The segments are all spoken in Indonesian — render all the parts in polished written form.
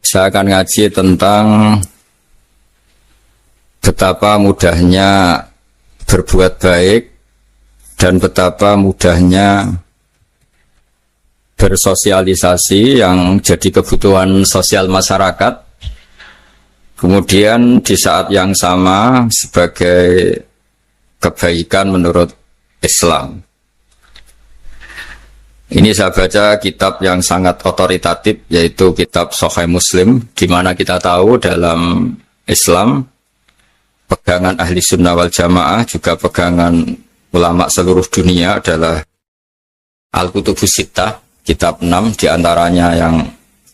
Saya akan ngaji tentang betapa mudahnya berbuat baik dan betapa mudahnya bersosialisasi yang jadi kebutuhan sosial masyarakat. Kemudian di saat yang sama sebagai kebaikan menurut Islam. Ini saya baca kitab yang sangat otoritatif, yaitu kitab Sahih Muslim, di mana kita tahu dalam Islam pegangan ahli sunnah wal jamaah, juga pegangan ulama seluruh dunia adalah Al-Kutubus Sittah, kitab 6, diantaranya yang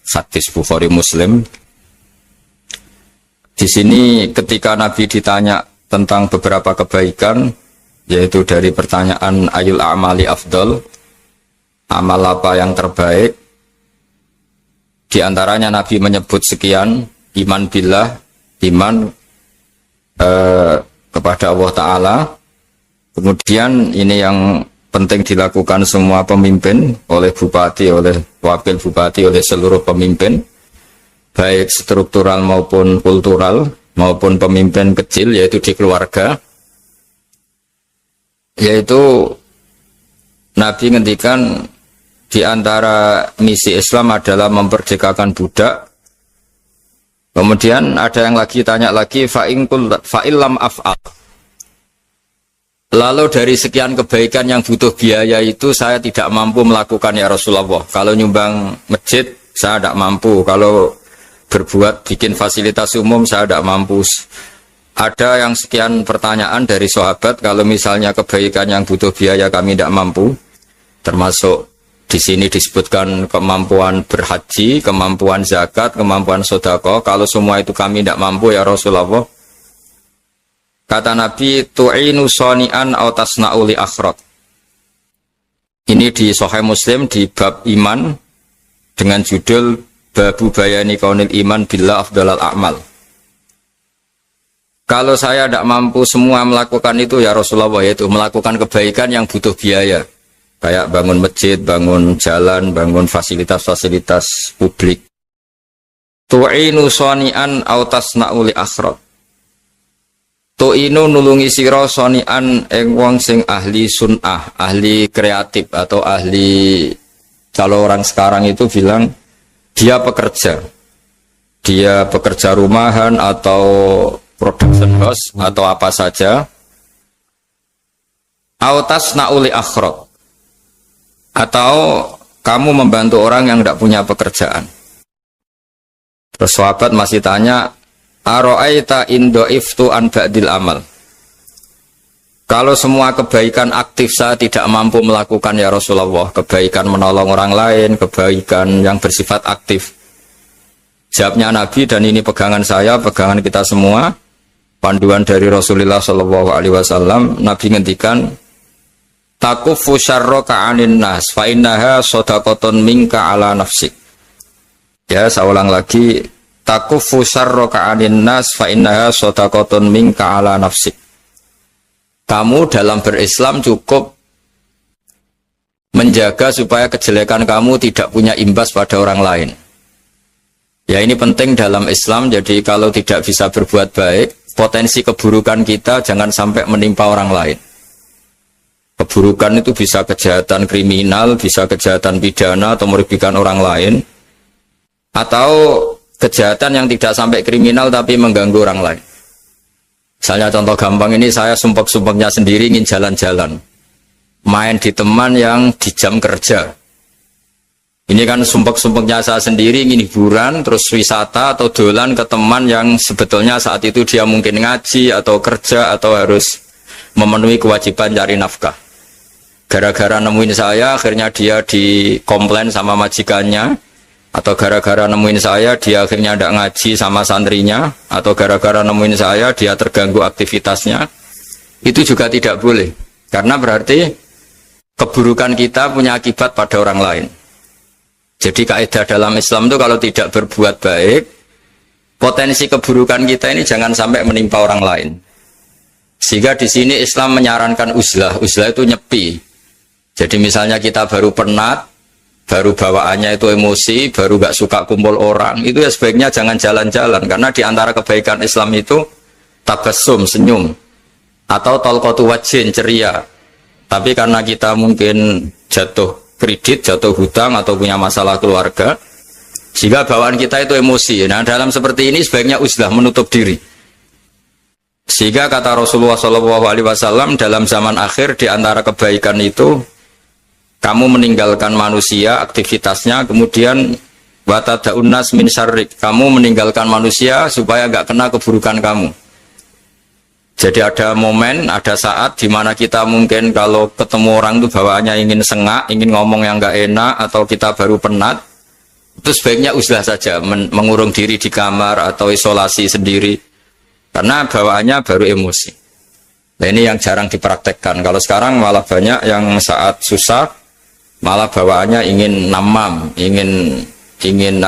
hadis Bukhari Muslim. Di sini ketika Nabi ditanya tentang beberapa kebaikan, yaitu dari pertanyaan ayul a'mali afdol, amal apa yang terbaik, di antaranya Nabi menyebut sekian: iman billah, iman kepada Allah Ta'ala. Kemudian ini yang penting dilakukan semua pemimpin, oleh bupati, oleh wakil bupati, oleh seluruh pemimpin, baik struktural maupun kultural, maupun pemimpin kecil, yaitu di keluarga. Yaitu Nabi ngendikan di antara misi Islam adalah memperdekakan budak. Kemudian ada yang lagi tanya lagi, fa'illam af'al. Lalu dari sekian kebaikan yang butuh biaya itu saya tidak mampu melakukan ya Rasulullah. Kalau nyumbang masjid saya tidak mampu. Kalau berbuat bikin fasilitas umum saya tidak mampu. Ada yang sekian pertanyaan dari sahabat, kalau misalnya kebaikan yang butuh biaya kami tidak mampu, termasuk di sini disebutkan kemampuan berhaji, kemampuan zakat, kemampuan sedekah. Kalau semua itu kami tidak mampu ya Rasulullah. Kata Nabi, tu'inu soni'an aw tasna'u li akhirat. Ini di Sahih Muslim di bab iman dengan judul Babu Bayani Kaunil Iman Billah Afdalal A'mal. Kalau saya tidak mampu semua melakukan itu ya Rasulullah, yaitu melakukan kebaikan yang butuh biaya, kayak bangun masjid, bangun jalan, bangun fasilitas-fasilitas publik. Tu'inu soni'an aw tasna'u li akhirat. Tu'inu nulungi sira soni'an ing wong sing ahli sun'ah, ahli kreatif, atau ahli, kalau orang sekarang itu bilang dia pekerja. Dia pekerja rumahan atau production house atau apa saja. Aw tasna'u li akhirat. Atau kamu membantu orang yang tidak punya pekerjaan. Terus sahabat masih tanya, aro'aita indo'iftu an ba'dil amal. Kalau semua kebaikan aktif saya tidak mampu melakukan ya Rasulullah, kebaikan menolong orang lain, kebaikan yang bersifat aktif. Jawabnya Nabi, dan ini pegangan saya, pegangan kita semua, panduan dari Rasulullah SAW, Nabi ngendikan, takufu syarroka anin nas fa innaha shadaqatun minka ala nafsik. Ya, saya ulang lagi, takufu syarroka anin nas fa innaha shadaqatun minka ala nafsik. Kamu dalam berislam cukup menjaga supaya kejelekan kamu tidak punya imbas pada orang lain. Ya, ini penting dalam Islam. Jadi kalau tidak bisa berbuat baik, potensi keburukan kita jangan sampai menimpa orang lain. Keburukan itu bisa kejahatan kriminal, bisa kejahatan pidana atau merugikan orang lain, atau kejahatan yang tidak sampai kriminal tapi mengganggu orang lain. Misalnya contoh gampang ini, saya sumpek-sumpeknya sendiri ingin jalan-jalan, main di teman yang di jam kerja. Ini kan sumpek-sumpeknya saya sendiri ingin hiburan, terus wisata atau dolan ke teman yang sebetulnya saat itu dia mungkin ngaji atau kerja atau harus memenuhi kewajiban cari nafkah. Gara-gara nemuin saya, akhirnya dia dikomplain sama majikannya, atau gara-gara nemuin saya, dia akhirnya tidak ngaji sama santrinya, atau gara-gara nemuin saya, dia terganggu aktivitasnya. Itu juga tidak boleh, karena berarti keburukan kita punya akibat pada orang lain. Jadi kaidah dalam Islam itu kalau tidak berbuat baik, potensi keburukan kita ini jangan sampai menimpa orang lain. Sehingga di sini Islam menyarankan uzlah. Uzlah itu nyepi. Jadi misalnya kita baru penat, baru bawaannya itu emosi, baru gak suka kumpul orang, itu ya sebaiknya jangan jalan-jalan. Karena di antara kebaikan Islam itu tabassum, senyum, atau talqatu wajhin, ceria. Tapi karena kita mungkin jatuh kredit, jatuh hutang, atau punya masalah keluarga, sehingga bawaan kita itu emosi. Nah, dalam seperti ini sebaiknya uzlah, menutup diri. Sehingga kata Rasulullah SAW, dalam zaman akhir di antara kebaikan itu kamu meninggalkan manusia, aktivitasnya, kemudian watada'un nas min syarrik, kamu meninggalkan manusia supaya nggak kena keburukan kamu. Jadi ada momen, ada saat di mana kita mungkin kalau ketemu orang itu bawaannya ingin sengak, ingin ngomong yang nggak enak, atau kita baru penat, itu sebaiknya uzlah saja, mengurung diri di kamar atau isolasi sendiri, karena bawaannya baru emosi. Nah, ini yang jarang dipraktekkan. Kalau sekarang malah banyak yang saat susah malah bawaannya ingin namam, ingin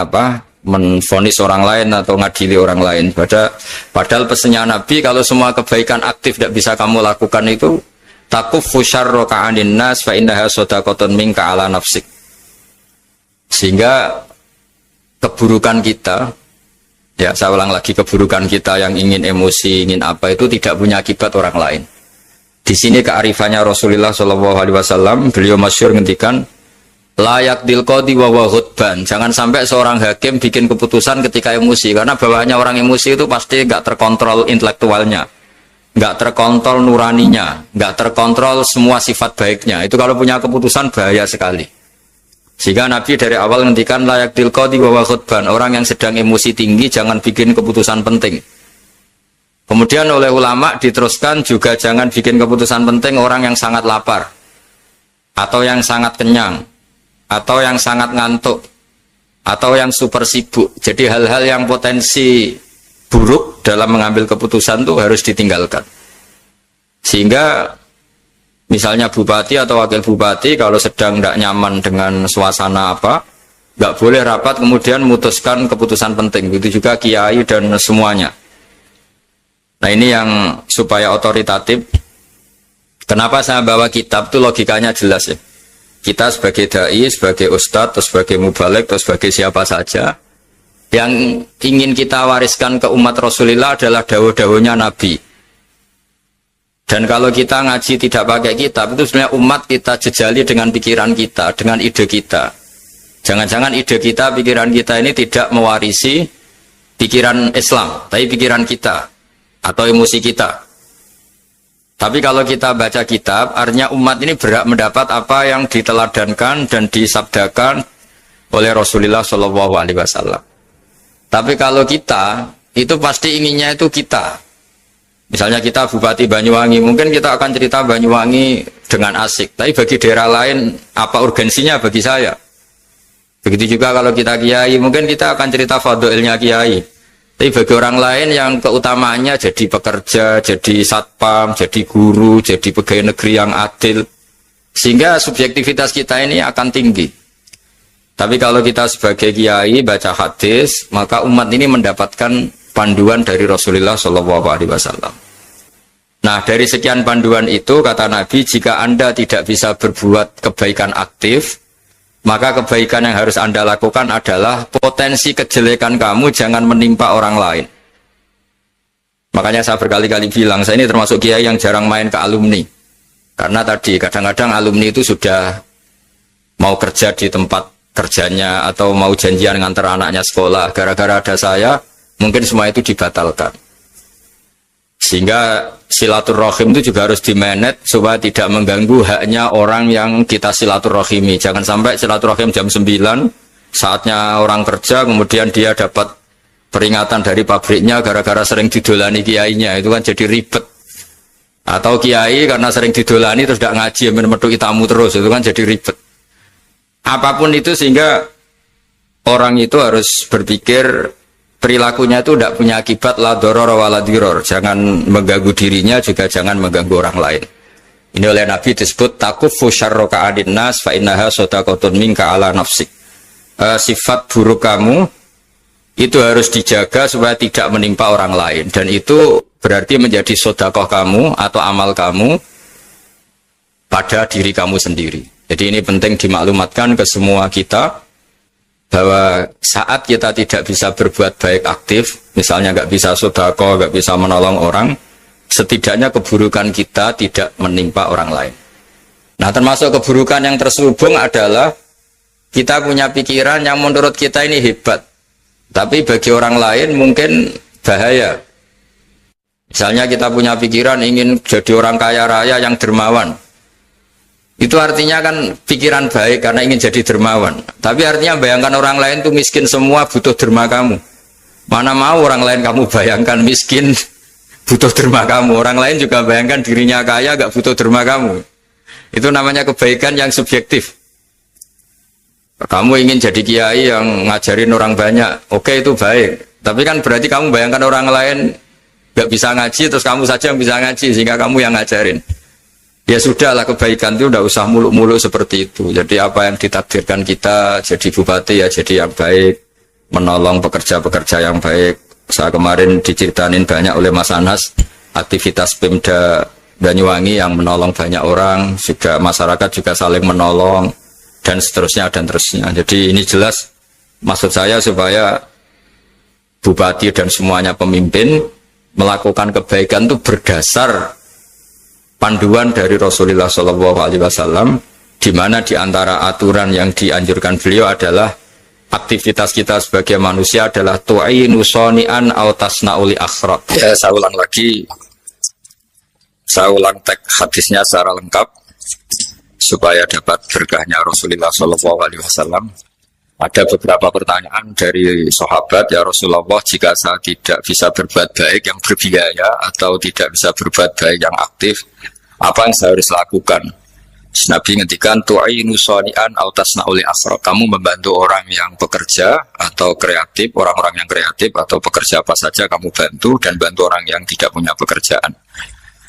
menvonis orang lain atau ngadili orang lain. Padahal pesannya Nabi, kalau semua kebaikan aktif tidak bisa kamu lakukan itu, takuffu syarra ka'anin nas fa innaha shadaqatun minka ala nafsik. Sehingga keburukan kita, ya saya ulang lagi, keburukan kita yang ingin emosi, ingin apa, itu tidak punya akibat orang lain. Di sini kearifannya Rasulullah SAW, beliau masyhur ngendikan, layak dilqodi wa hutban. Jangan sampai seorang hakim bikin keputusan ketika emosi, karena bawaannya orang emosi itu pasti nggak terkontrol intelektualnya, nggak terkontrol nuraninya, nggak terkontrol semua sifat baiknya. Itu kalau punya keputusan bahaya sekali. Sehingga Nabi dari awal ngendikan layak dilqodi wa hutban. Orang yang sedang emosi tinggi jangan bikin keputusan penting. Kemudian oleh ulama diteruskan juga jangan bikin keputusan penting orang yang sangat lapar, atau yang sangat kenyang, atau yang sangat ngantuk, atau yang super sibuk. Jadi hal-hal yang potensi buruk dalam mengambil keputusan itu harus ditinggalkan. Sehingga misalnya bupati atau wakil bupati kalau sedang tidak nyaman dengan suasana apa, nggak boleh rapat kemudian memutuskan keputusan penting. Begitu juga kiai dan semuanya. Nah, ini yang supaya otoritatif. Kenapa saya bawa kitab itu logikanya jelas ya. Kita sebagai dai, sebagai ustadz, atau sebagai mubalek, atau sebagai siapa saja, yang ingin kita wariskan ke umat Rasulullah adalah dawuh-dawuhnya Nabi. Dan kalau kita ngaji tidak pakai kitab, itu sebenarnya umat kita jejali dengan pikiran kita, dengan ide kita. Jangan-jangan ide kita, pikiran kita ini tidak mewarisi pikiran Islam, tapi pikiran kita atau emosi kita. Tapi kalau kita baca kitab, artinya umat ini berhak mendapat apa yang diteladankan dan disabdakan oleh Rasulullah SAW. Tapi kalau kita, itu pasti inginnya itu kita. Misalnya kita Bupati Banyuwangi, mungkin kita akan cerita Banyuwangi dengan asik. Tapi bagi daerah lain, apa urgensinya bagi saya? Begitu juga kalau kita kiai, mungkin kita akan cerita fadhilnya kiai. Tapi bagi orang lain yang keutamaannya jadi pekerja, jadi satpam, jadi guru, jadi pegawai negeri yang adil. Sehingga subjektivitas kita ini akan tinggi. Tapi kalau kita sebagai kiai baca hadis, maka umat ini mendapatkan panduan dari Rasulullah SAW. Nah, dari sekian panduan itu, kata Nabi, jika Anda tidak bisa berbuat kebaikan aktif, maka kebaikan yang harus Anda lakukan adalah potensi kejelekan kamu jangan menimpa orang lain. Makanya saya berkali-kali bilang, saya ini termasuk kiai yang jarang main ke alumni. Karena tadi kadang-kadang alumni itu sudah mau kerja di tempat kerjanya atau mau janjian ngantar anaknya sekolah. Gara-gara ada saya, mungkin semua itu dibatalkan. Sehingga silaturahim itu juga harus dimanage supaya tidak mengganggu haknya orang yang kita silaturahimi. Jangan sampai silaturahim jam 9, saatnya orang kerja, kemudian dia dapat peringatan dari pabriknya gara-gara sering didolani kiainya. Itu kan jadi ribet. Atau kiai karena sering didolani terus tidak ngaji, menutupi tamu terus. Itu kan jadi ribet. Apapun itu, sehingga orang itu harus berpikir perilakunya itu tidak punya akibat la doror wa la diror. Jangan mengganggu dirinya, juga jangan mengganggu orang lain. Ini oleh Nabi disebut takuffu syarra ka'adin nas fa innaha shadaqatun minka ala nafsik. Sifat buruk kamu itu harus dijaga supaya tidak menimpa orang lain, dan itu berarti menjadi sedekah kamu atau amal kamu pada diri kamu sendiri. Jadi ini penting dimaklumatkan ke semua kita bahwa saat kita tidak bisa berbuat baik aktif, misalnya nggak bisa sedekah, nggak bisa menolong orang, setidaknya keburukan kita tidak menimpa orang lain. Nah, termasuk keburukan yang terselubung adalah kita punya pikiran yang menurut kita ini hebat, tapi bagi orang lain mungkin bahaya. Misalnya kita punya pikiran ingin jadi orang kaya raya yang dermawan. Itu artinya kan pikiran baik karena ingin jadi dermawan. Tapi artinya bayangkan orang lain tuh miskin semua butuh derma kamu. Mana mau orang lain kamu bayangkan miskin butuh derma kamu. Orang lain juga bayangkan dirinya kaya gak butuh derma kamu. Itu namanya kebaikan yang subjektif. Kamu ingin jadi kiai yang ngajarin orang banyak. Oke, itu baik. Tapi kan berarti kamu bayangkan orang lain gak bisa ngaji terus kamu saja yang bisa ngaji sehingga kamu yang ngajarin. Ya sudahlah, kebaikan itu udah usah muluk-muluk seperti itu. Jadi apa yang ditakdirkan kita jadi bupati ya jadi yang baik, menolong pekerja-pekerja yang baik. Saya kemarin diceritain banyak oleh Mas Anas aktivitas Pemda Banyuwangi yang menolong banyak orang, juga masyarakat juga saling menolong dan seterusnya dan terusnya. Jadi ini jelas maksud saya supaya bupati dan semuanya pemimpin melakukan kebaikan itu berdasar panduan dari Rasulullah SAW, di mana di antara aturan yang dianjurkan beliau adalah aktivitas kita sebagai manusia adalah tu'inu soni'an au tasna'uli akhrat. Saya ulang lagi, saya ulang teks hadisnya secara lengkap supaya dapat berkahnya Rasulullah SAW. Ada beberapa pertanyaan dari sahabat, ya Rasulullah, jika saya tidak bisa berbuat baik yang berbiaya atau tidak bisa berbuat baik yang aktif, apa yang saya harus lakukan? Nabi ngendikan tu'inu shani'an aw tasna'u li asra. Kamu membantu orang yang bekerja atau kreatif, orang-orang yang kreatif atau pekerja apa saja kamu bantu, dan bantu orang yang tidak punya pekerjaan.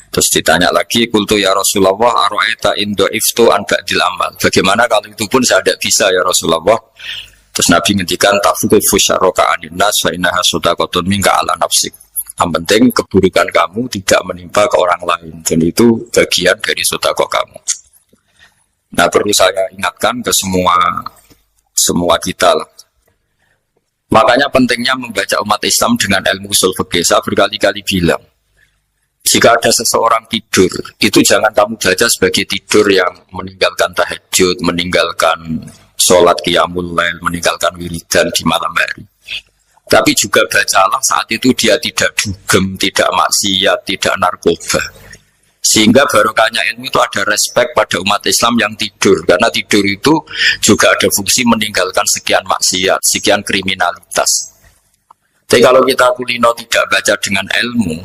Terus ditanya lagi, qultu ya Rasulullah ara'aita in dha'iftu an ba'dil amal. Bagaimana kalau itu pun saya tidak bisa ya Rasulullah? Terus Nabi ngendikan tafuqifu syarraka anin nas fa innaha shadaqatun minka ala nafsik. Yang penting keburukan kamu tidak menimpa ke orang lain, dan itu bagian dari sedekah kamu. Nah, perlu saya ingatkan ke semua kita lah. Makanya pentingnya membaca umat Islam dengan ilmu usul fikih. Saya berkali-kali bilang, jika ada seseorang tidur, itu jangan kamu baca sebagai tidur yang meninggalkan tahajud, meninggalkan sholat qiyamul lail, meninggalkan wiridan di malam hari. Tapi juga bacalah saat itu dia tidak dugem, tidak maksiat, tidak narkoba. Sehingga barokahnya ilmu itu ada respek pada umat Islam yang tidur. Karena tidur itu juga ada fungsi meninggalkan sekian maksiat, sekian kriminalitas. Jadi kalau kita kulino tidak baca dengan ilmu,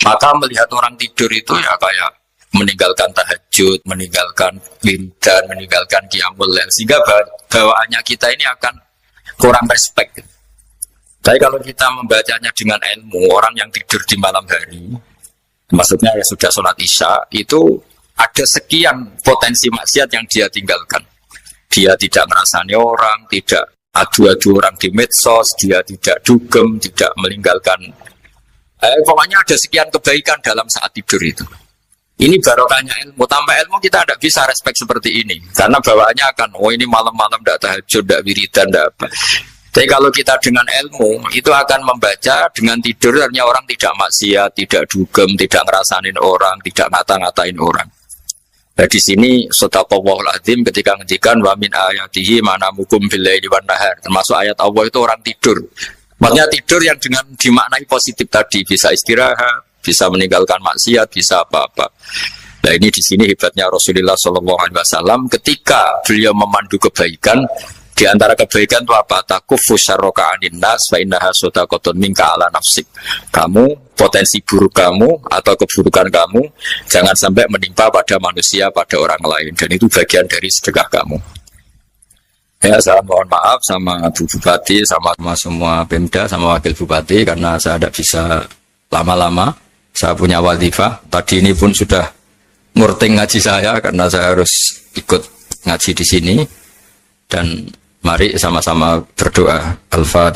maka melihat orang tidur itu ya kayak meninggalkan tahajud, meninggalkan wiridan, meninggalkan qiyamul lail, sehingga bawaannya kita ini akan kurang respect. Tapi kalau kita membacanya dengan ilmu, orang yang tidur di malam hari, maksudnya ya sudah sholat isya, itu ada sekian potensi maksiat yang dia tinggalkan. Dia tidak merasani orang, tidak adu-adu orang di medsos, dia tidak dugem, tidak meninggalkan. Pokoknya ada sekian kebaikan dalam saat tidur itu. Ini barokahnya ilmu. Tanpa ilmu kita tidak bisa respect seperti ini. Karena bawaannya akan, oh ini malam-malam tidak tahajud, tidak wiridan, tidak apa. Tapi kalau kita dengan ilmu, itu akan membaca dengan tidur, artinya orang tidak maksiat, tidak dugem, tidak ngerasanin orang, tidak ngata-ngatain orang. Nah di sini Sadaqallahul Azim ketika ngendikan wa min ayatihi manamukum billaili wan nahar. Termasuk ayat Allah itu orang tidur. Maksudnya tidur yang dengan dimaknai positif tadi, bisa istirahat, bisa meninggalkan maksiat, bisa apa-apa. Nah ini di sini hebatnya Rasulullah SAW ketika beliau memandu kebaikan. Di antara kebaikan itu apa? Takufu syarroka anin nas fa innaha shadaqatun minka ala nafsik. Kamu, potensi buruk kamu atau keburukan kamu jangan sampai menimpa pada manusia, pada orang lain, dan itu bagian dari sedekah kamu. Ya, saya mohon maaf sama Bu Bupati, sama semua Pemda, sama Wakil Bupati karena saya tidak bisa lama-lama. Saya punya wadifah. Tadi ini pun sudah murting ngaji saya karena saya harus ikut ngaji di sini. Dan mari sama-sama berdoa. Al-Fatihah.